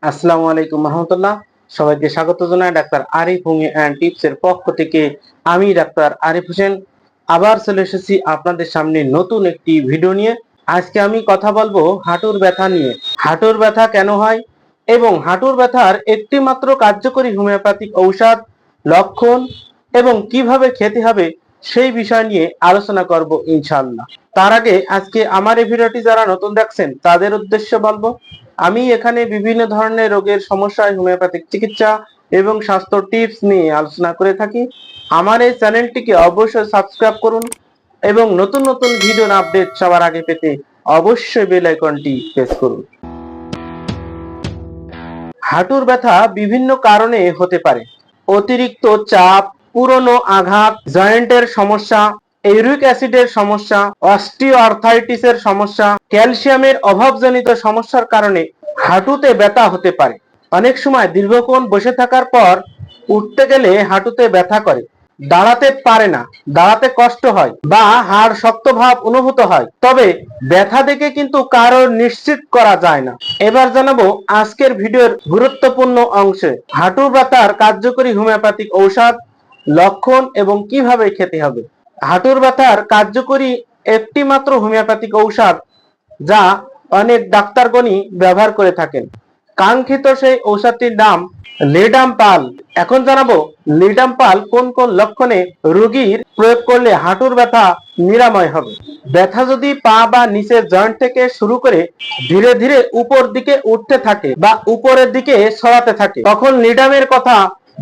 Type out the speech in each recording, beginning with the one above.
আসসালামু আলাইকুম রহমতুল্লাহ। সবাইকে স্বাগত জানাই doctor Arif homeo and tips এর পক্ষ থেকে। আমি ডাক্তার আরিফ হোসেন আবার চলে এসেছি আপনাদের সামনে নতুন একটি ভিডিও নিয়ে। আজকে আমি কথা বলবো হাঁটুর ব্যথা নিয়ে। হাঁটুর ব্যথা কেন হয় এবং হাঁটুর ব্যথার একটি মাত্র কার্যকরী হোমিওপ্যাথিক ঔষধ, লক্ষণ এবং কিভাবে খেতে হবে সেই বিষয় নিয়ে আলোচনা করব ইনশাআল্লাহ। তার আগে আজকে আমার এই ভিডিওটি যারা নতুন দেখছেন তাদের উদ্দেশ্যে বলবো, আমি এখানে বিভিন্ন ধরনের রোগের সমস্যায় হোমিওপ্যাথিক চিকিৎসা এবং স্বাস্থ্য টিপস নিয়ে আলোচনা করে থাকি। আমার এই চ্যানেলটিকে অবশ্যই সাবস্ক্রাইব করুন এবং নতুন নতুন ভিডিওর আপডেট সবার আগে পেতে অবশ্যই বেল আইকনটি প্রেস করুন। হাঁটুর ব্যথা বিভিন্ন কারণে হতে পারে। অতিরিক্ত চাপ, পুরনো আঘাত, জয়েন্টের সমস্যা, ইউরিক অ্যাসিডের সমস্যা, অস্টিওআর্থ্রাইটিসের সমস্যা, ক্যালসিয়ামের অভাবজনিত সমস্যার কারণে হাঁটুতে ব্যথা হতে পারে। অনেক সময় দীর্ঘক্ষণ বসে থাকার পর উঠতে গেলে হাঁটুতে ব্যথা করে, দাঁড়াতে পারে না, দাঁড়াতে কষ্ট হয় বা হাড় শক্ত ভাব অনুভূত হয়। তবে ব্যথা দেখে কিন্তু কারোর নিশ্চিত করা যায় না। এবার জানাবো আজকের ভিডিওর গুরুত্বপূর্ণ অংশে হাঁটু ব্যথার কার্যকরী হোমিওপ্যাথিক ঔষধ, লক্ষণ এবং কিভাবে খেতে হবে। হাঁটুর ব্যথার কার্যকরী একটি মাত্র হোমিওপ্যাথিক ঔষধ যা অনেক ডাক্তারগণই ব্যবহার করে থাকেন। কাঙ্ক্ষিত সেই ঔষধটির নাম লিডাম্পাল। এখন জানাবো লিডাম্পাল কোন কোন লক্ষণে রোগীর প্রয়োগ করলে হাঁটুর ব্যথা নিরাময় হবে। ব্যথা যদি পা বা নিচের জয়েন্ট থেকে শুরু করে ধীরে ধীরে উপর দিকে উঠতে থাকে বা উপরের দিকে সরাতে থাকে, তখন লিডামের কথা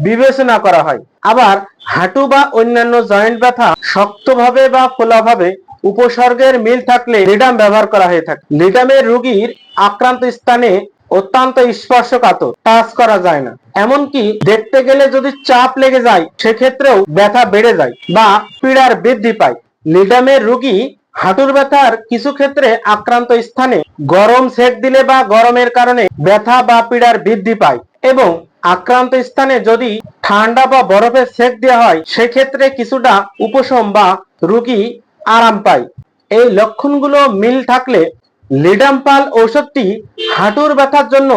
বিবেচনা করা হয়। আবার হাঁটু বা অন্যান্য জয়েন্ট ব্যথা শক্তভাবে বা ফোলাভাবে উপসর্গের মিল থাকলে লিডাম ব্যবহার করা হয়ে থাকে। লিডামের রোগীর আক্রান্ত স্থানে অত্যন্ত স্পর্শকাতর, টাচ করা যায় না, এমনকি দেখতে গেলে যদি চাপ লেগে যায় সেক্ষেত্রেও ব্যথা বেড়ে যায় বা পীড়ার বৃদ্ধি পায়। লিডামের রোগী হাঁটুর ব্যথার কিছু ক্ষেত্রে আক্রান্ত স্থানে গরম সেক দিলে বা গরমের কারণে ব্যথা বা পীড়ার বৃদ্ধি পায় এবং আক্রান্ত স্থানে যদি ঠান্ডা বা বরফের সেক দেওয়া হয় সেক্ষেত্রে কিছুটা উপশম বা রোগী আরাম পায়। এই লক্ষণগুলো মিল থাকলে লিডাম্পাল ঔষধটি হাঁটুর ব্যথার জন্য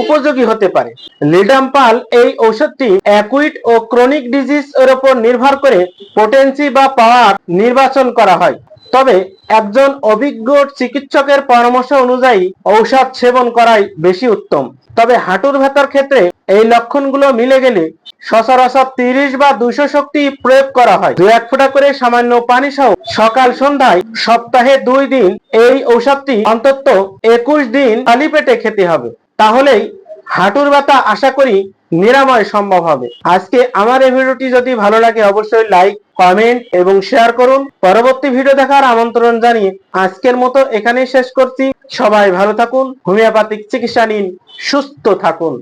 উপযোগী হতে পারে। লিডাম্পাল এই ঔষধটি অ্যাকুইট ও ক্রনিক ডিজিজ এর উপর নির্ভর করে পোটেন্সি বা পাওয়ার নির্বাচন করা হয়। তবে একজন অভিজ্ঞ চিকিৎসকের পরামর্শ অনুযায়ী ঔষধ সেবন করাই বেশি উত্তম। তবে হাঁটুর ব্যথার ক্ষেত্রে এই লক্ষণগুলো মিলে গেলে সচরাচর 30 বা 200 শক্তি প্রয়োগ করা হয়। 2-1 ফোঁটা করে সামান্য পানি সহ সকাল সন্ধ্যায় সপ্তাহে 2 দিন এই ঔষধটি অন্তত 21 দিন খালি পেটে খেতে হবে। তাহলেই হাঁটুর ব্যথা আশা করি নিরাময় সম্ভব হবে। আজকে আমার এই ভিডিওটি যদি ভালো লাগে অবশ্যই লাইক, কমেন্ট এবং শেয়ার করুন। পরবর্তী ভিডিও দেখার আমন্ত্রণ জানিয়ে আজকের মতো এখানেই শেষ করছি। সবাই ভালো থাকুন, হোমিওপ্যাথিক চিকিৎসা নিন, সুস্থ থাকুন।